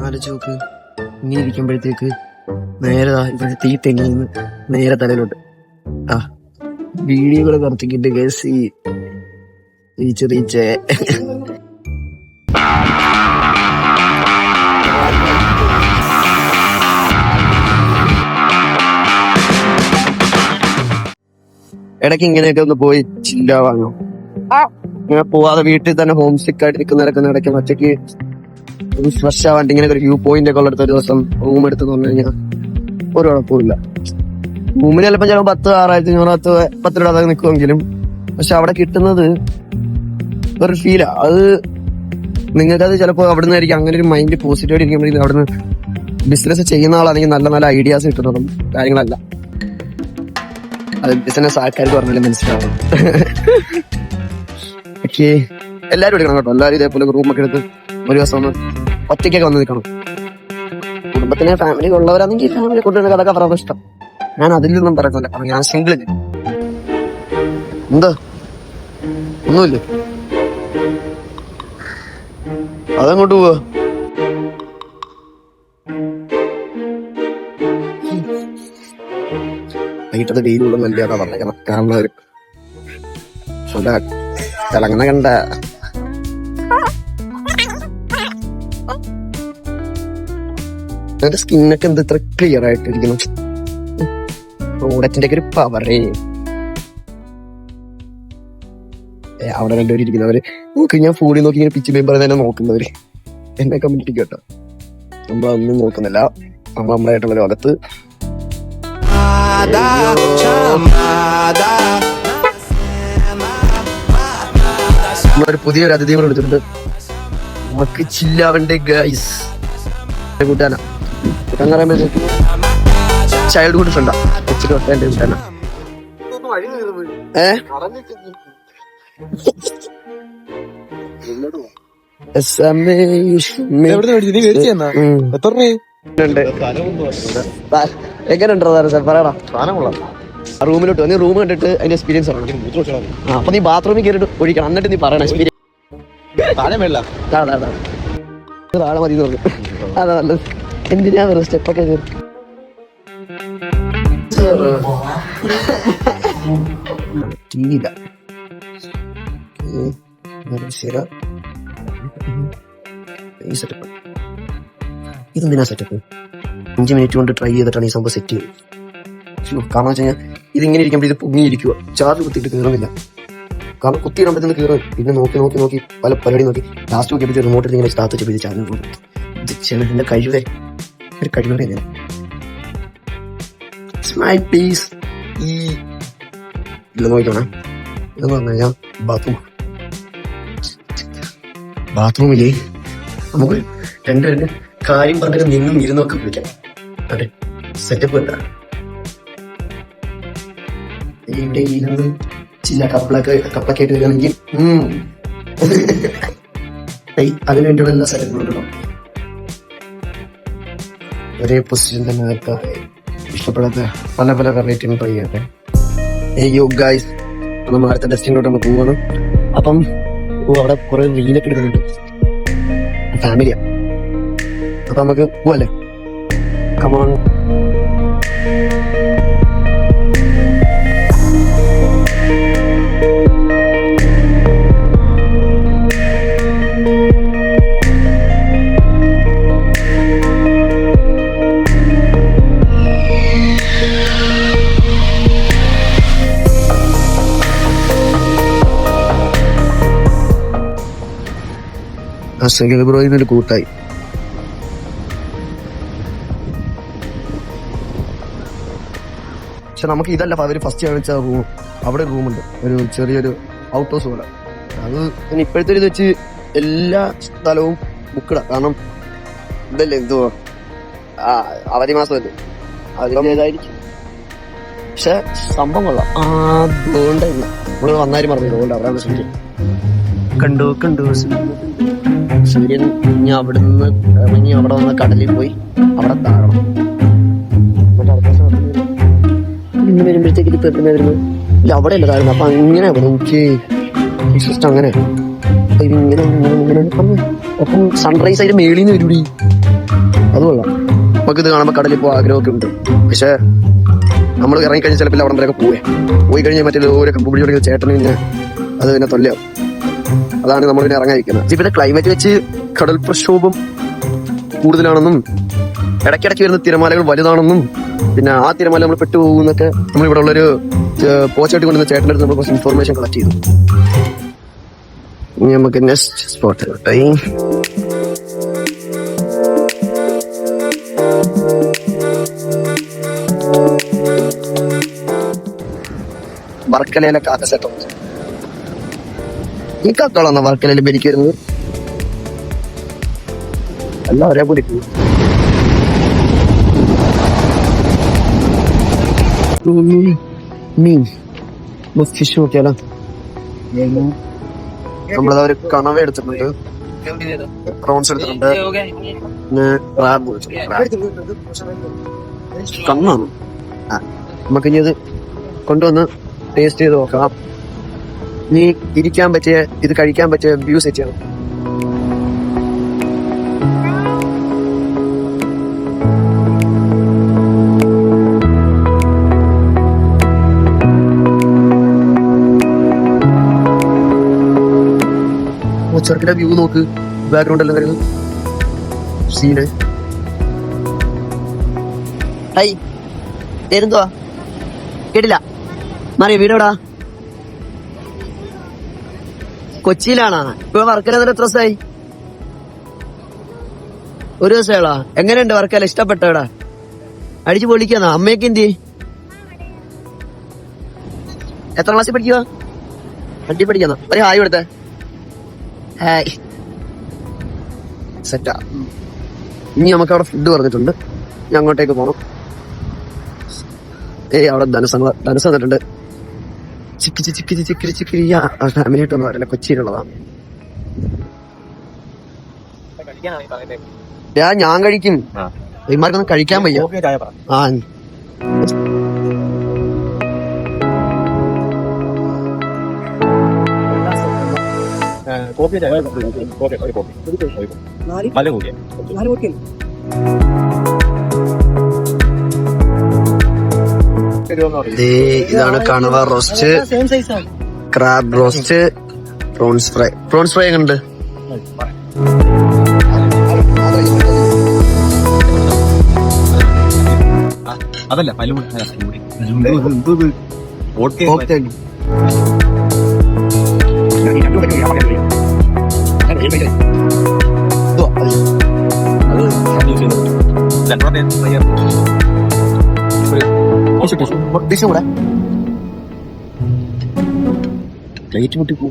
ആലോചിച്ച് നോക്ക്. ഇങ്ങനെ ഇരിക്കുമ്പോഴത്തേക്ക് നേരെ ഇവിടെ തീ തെങ്ങിന്ന് നേരെ തലയിലോട്ട് വീഡിയോകൾ കറത്തിക്കിട്ട് കേസ് റീച്ച് ഇടയ്ക്ക് ഇങ്ങനെയൊക്കെ ഒന്ന് പോയി ചില്ലാവാങ്ങോ. ഇങ്ങനെ പോവാതെ വീട്ടിൽ തന്നെ ഹോം സിക്ക് ആയിട്ട് നിൽക്കുന്നവരൊക്കെ ഇടയ്ക്ക് ഒറ്റയ്ക്ക് ഫ്രഷ് ആവാണ്ട് ഇങ്ങനെ ഒരു വ്യൂ പോയിന്റ് ഒക്കെ ഉള്ളടുത്ത ഒരു ദിവസം റൂം എടുത്തെന്ന് പറഞ്ഞു കഴിഞ്ഞാൽ ഒരു കുഴപ്പമില്ല. റൂമിന് ചിലപ്പോൾ 10,000-15,500 രൂപ അതൊക്കെ നിൽക്കുമെങ്കിലും പക്ഷെ അവിടെ കിട്ടുന്നത് ഒരു ഫീലാ. അത് നിങ്ങൾക്കത് ചിലപ്പോൾ അവിടെ നിന്നായിരിക്കും അങ്ങനെ ഒരു മൈൻഡ് പോസിറ്റീവ് ഇരിക്കുമ്പോഴേക്കും അവിടുന്ന് ബിസിനസ് ചെയ്യുന്ന ആളാണെങ്കിൽ നല്ല നല്ല ഐഡിയാസ് കിട്ടുന്നതും കാര്യങ്ങളല്ല. അത് ബിസിനസ് ആൾക്കാർക്ക് പറഞ്ഞാലും മനസ്സിലാവും. പക്ഷേ എല്ലാവരും എടുക്കണം കേട്ടോ. എല്ലാവരും ഇതേപോലെ റൂമൊക്കെ എടുത്ത് ഒരു ദിവസം ഒന്ന് ഒറ്റയ്ക്കൊക്കെ വന്ന് നിൽക്കണം. കുടുംബത്തിന് ഫാമിലി ഉള്ളവരാണെങ്കിൽ ഫാമിലി കൊണ്ടുവരുന്ന അതൊക്കെ അവരുടെ ഇഷ്ടം. ഞാൻ അതിലൊന്നും പറയുന്നില്ല. കാരണം ഞാൻ സിംഗിൾ. എന്താ ഒന്നുമില്ല, അതങ്ങോട്ട് പോവാ. വൈകിട്ടത് ഡെയിലുള്ള നല്ലതാ പറഞ്ഞേക്കണം. കാരണം ഒരു തിളങ്ങണ കണ്ട എന്റെ സ്കിന്നൊക്കെ എന്ത് ഇത്ര ക്ലിയർ ആയിട്ടിരിക്കണം. പ്രോഡക്റ്റിന്റെ ഒക്കെ ഒരു പവറേ. അവിടെ രണ്ടുപേരും ഇരിക്കുന്നവര് നോക്കി, ഞാൻ ഫോണിൽ നോക്കി ഇങ്ങനെ പിച്ച് പേപ്പർ തന്നെ നോക്കുന്നവര് എന്നെ കമ്മ്യൂണിറ്റി കേട്ടോ. നമ്മളൊന്നും നോക്കുന്നില്ല, നമ്മൾ നമ്മളായിട്ടുള്ള ലോകത്ത്. ഒരു പുതിയൊരു അതിഥിയെ കൂടെ എടുത്തിട്ടുണ്ട്. നമുക്ക് ചില്ലാവണ്ടേ ഗൈസ്. കൂട്ടാനാ കൂട്ടാൻ പറയുമ്പോഴത്തേക്ക് ചൈൽഡ്ഹുഡ് ഫ്രണ്ടാ. എന്റെ കൂട്ടാനാ. എങ്ങനെയുണ്ടോ പറയടാ. റൂമിലോട്ട് നീ റൂം കണ്ടിട്ട് അതിന്റെ എക്സ്പീരിയൻസ് ആണ്. അപ്പൊ നീ ബാത്റൂമിൽ കയറിട്ട് ഒഴിക്കണം, എന്നിട്ട് നീ പറയണം എക്സ്പീരിയൻസ്. താഴെ മതി തോന്നുന്നു. അതാ നല്ലത്. എന്തിനാ വെറുതെ സ്റ്റെപ്പൊക്കെ കയറി. ഇതെന്തിനാ സെറ്റപ്പ്? 5 മിനിറ്റ് കൊണ്ട് ട്രൈ ചെയ്തിട്ടാണ് ഈ സംഭവം സെറ്റ് ചെയ്തത്. കാരണം വെച്ച് കഴിഞ്ഞാൽ ഇതിങ്ങനെ ഇരിക്കുമ്പോൾ ഇത് പൊങ്ങിയിരിക്കുക. ചാർജ് കുത്തിയിട്ട് കയറുന്നില്ല. കാരണം കുത്തിയിടാൻ പറ്റുന്ന കയറും. പിന്നെ നോക്കി പല പരിപാടി നോക്കി ലാസ്റ്റ് നോക്കിയപ്പോൾ റിമോട്ടിൽ ഇങ്ങനെ സ്റ്റാർട്ട് വെച്ചപ്പോൾ ഇത് ചാർജ് പോകും. ഇത് ചെന്നതിന്റെ കഴിവേ ഒരു കഴിവേ. My piece. ഈ ഇല്ല നോക്കണം. ഇതെന്ന് പറഞ്ഞു കഴിഞ്ഞാൽ ബാത്റൂമില് നമുക്ക് രണ്ടുപേരുടെ കാര്യം പറഞ്ഞിട്ട് നിന്നും ഇരുന്നൊക്കെ വിളിക്കാം. അതെ, സെറ്റപ്പ് എന്താ ഇവിടെ ഇരുന്ന് ചില കപ്പിളൊക്കെ ആയിട്ട് വരികയാണെങ്കിൽ അതിനു വേണ്ടിയുള്ള എല്ലാ സെറ്റപ്പും ഉണ്ടല്ലോ. ഒരേ പൊസിഷൻ തന്നെ ആർക്കാ ഇഷ്ടപ്പെടാത്ത പല വെറൈറ്റി ട്രൈ ചെയ്യട്ടെ. യോ ഗൈസ്, നമ്മൾ അടുത്ത ഡെസ്റ്റിനോട്ട് നമ്മൾ പോവാണ്. അപ്പം അവിടെ കുറെ റീലൊക്കെ എടുക്കുന്നുണ്ട്. ഫാമിലിയാ. അപ്പൊ നമുക്ക് പോവല്ലേ? കമോൺ. ബ്രോ ഇതിനൊരു കൂട്ടായി. പക്ഷെ നമുക്ക് ഇതല്ല അവര് ഫസ്റ്റ് കാണിച്ച റൂം. അവിടെ റൂമുണ്ട്, ഒരു ചെറിയൊരു ഔട്ട് ഹൗസ് പോലെ. അത് ഇപ്പോഴത്തെ ഇത് വെച്ച് എല്ലാ സ്ഥലവും ബുക്കിടാ. കാരണം ഇതല്ലേ എന്തോ അവധി മാസമല്ലേ, അതിൻ്റെതായിരിക്കും. പക്ഷെ സംഭവം കൊള്ളാം. അതുകൊണ്ടായിരുന്നു നമ്മള് വന്നാലും പറഞ്ഞു. അതുകൊണ്ട് അവിടെ സൂര്യൻ കണ്ടു സൂര്യൻ. ഇനി അവിടുന്ന് ഇറങ്ങി അവിടെ വന്ന് കടലിൽ പോയി അവിടെ താഴണം. ഇന്ന് വരുമ്പോഴത്തേക്ക് ഇത് പെട്ടെന്ന് വരുന്നത് ഇല്ല, അവിടെ അല്ല താഴ്ന്നത്. അപ്പൊ അങ്ങനെ എനിക്ക് സിസ്റ്റം അങ്ങനെ ഇതിങ്ങനെ അപ്പം സൺറൈസ് അതിന്റെ മേളിൽ നിന്ന് വരൂടി. അതുമല്ല നമുക്കിത് കാണുമ്പോൾ കടലിൽ പോകാൻ ആഗ്രഹമൊക്കെ ഉണ്ട്. പക്ഷേ നമ്മൾ ഇറങ്ങിക്കഴിഞ്ഞാൽ ചിലപ്പോൾ അവിടെ വരെയൊക്കെ പോയി കഴിഞ്ഞാൽ മറ്റേ ഓരോ കമ്പ് പിടിച്ചോടിക്കുന്ന ചേട്ടന് പിന്നെ അത് പിന്നെ തൊല്ലയാവും. അതാണ് നമ്മൾ പിന്നെ ഇറങ്ങാതിരിക്കുന്നത്. ഇവിടെ ക്ലൈമറ്റ് വെച്ച് കടൽ പ്രക്ഷോഭം കൂടുതലാണെന്നും ഇടയ്ക്കിടയ്ക്ക് വരുന്ന തിരമാലകൾ വലുതാണെന്നും പിന്നെ ആ തിരമാല നമ്മൾ പെട്ടുപോകുന്നൊക്കെ നമ്മൾ ഇവിടെ ഉള്ളൊരു പോച്ചാട്ടി കൊണ്ടുവന്ന ചേട്ടൻ്റെ അടുത്ത് നമ്മൾ കുറച്ച് ഇൻഫോർമേഷൻ കളക്ട് ചെയ്തു. ഇനി നമുക്ക് നെക്സ്റ്റ് സ്പോട്ട് കിട്ടായി. വർക്കലയിലെ കാക്ക സെറ്റപ്പ്. ഈ കാക്കളാണോ വർക്കലയിൽ ബലിക്ക് വരുന്നത്? എല്ലാം ഒരേപോലെ മീൻ ഫിഷ് നോക്കിയാലോ? നമ്മളത് ഒരു കണവ എടുത്തിട്ടുണ്ട്, പ്രോൺസ് എടുത്തിട്ടുണ്ട്, പിന്നെ ക്രാബ് കണ്ണാണ്. നമുക്കിനി ഇത് കൊണ്ടുവന്ന് ടേസ്റ്റ് ചെയ്ത് നോക്കാം. നീ ഇരിക്കാൻ പറ്റിയ ഇത് കഴിക്കാൻ പറ്റിയ വ്യൂ സെറ്റ് ചെയ്യണം. ചെറുക്കിന്റെ വ്യൂ നോക്ക്, ബാക്ക്ഗ്രൗണ്ട് എല്ലാം വരുന്നത് സീന്. ഹൈ എന്തുവാ കേട്ടില്ല? മാറിയ വീടെവിടാ? കൊച്ചിയിലാണാ? ഇപ്പൊ വർക്കല എത്ര ദിവസമായി? ഒരു ദിവസമാളാ? എങ്ങനെയുണ്ട് വർക്കല? ഇഷ്ടപ്പെട്ടോടാ? അടിച്ചു പൊളിക്കാന്നാ? അമ്മയൊക്കെ എന്തി? എത്ര ക്ലാസ്സിൽ പഠിക്കുക? വണ്ടി പഠിക്കാന്നാ? ഒരു ഹായ് കൊടുത്തേ. ഹായ് സെറ്റാ. ഇനി നമുക്ക് അവിടെ ഫുഡ് പറഞ്ഞിട്ടുണ്ട്, ഇനി അങ്ങോട്ടേക്ക് പോണം. അവിടെ ധനസ് വന്നിട്ടുണ്ട്. ചിക്കിരി ഫാമിലിയായിട്ട് ഒന്നും അറിയില്ല, കൊച്ചിയിലുള്ളതാണ്. ഞാൻ കഴിക്കും, ഇമാർക്കൊന്നും കഴിക്കാൻ വയ്യ. ആ ഇതാണ് കണവ roast, crab roast, prawns fry. Prawns fry എങ്ങനെയുണ്ട്? അതല്ല പ്ലേറ്റ് മുട്ടി പോ.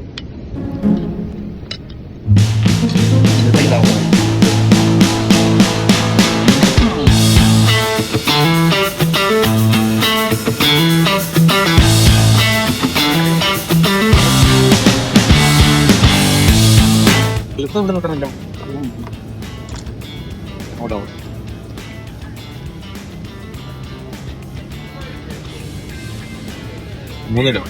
ഇവിടെ നോക്കണല്ലോ. മൂന്നിലോ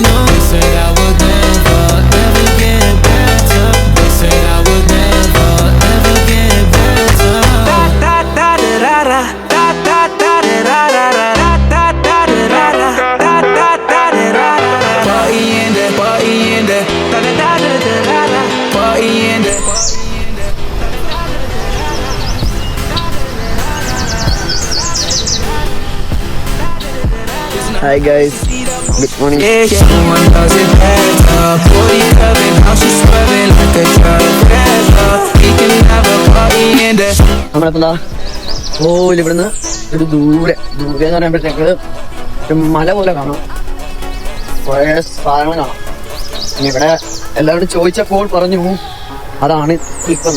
know. They said I would never, ever get better. They said I would never, ever get better. Da da da da da da da da da da da da da da da da da da da. Party in there, party in there. Da da da da da da. Party in there. Hi guys, good morning. Someone does it better. Booty clubbing, how she swerving like a trailblazer. We can have a party in there. നമ്മളിപ്പോ ഇവിടുന്ന് ഒരു ദൂരെ ദൂരെ എന്ന് പറയുമ്പോഴത്തേക്ക് ഒരു മല പോലെ കാണാം, കുറേ സാധനങ്ങൾ കാണാം. ഇനി ഇവിടെ എല്ലാവരോടും ചോദിച്ചപ്പോൾ പറഞ്ഞു അതാണ് ഇപ്പം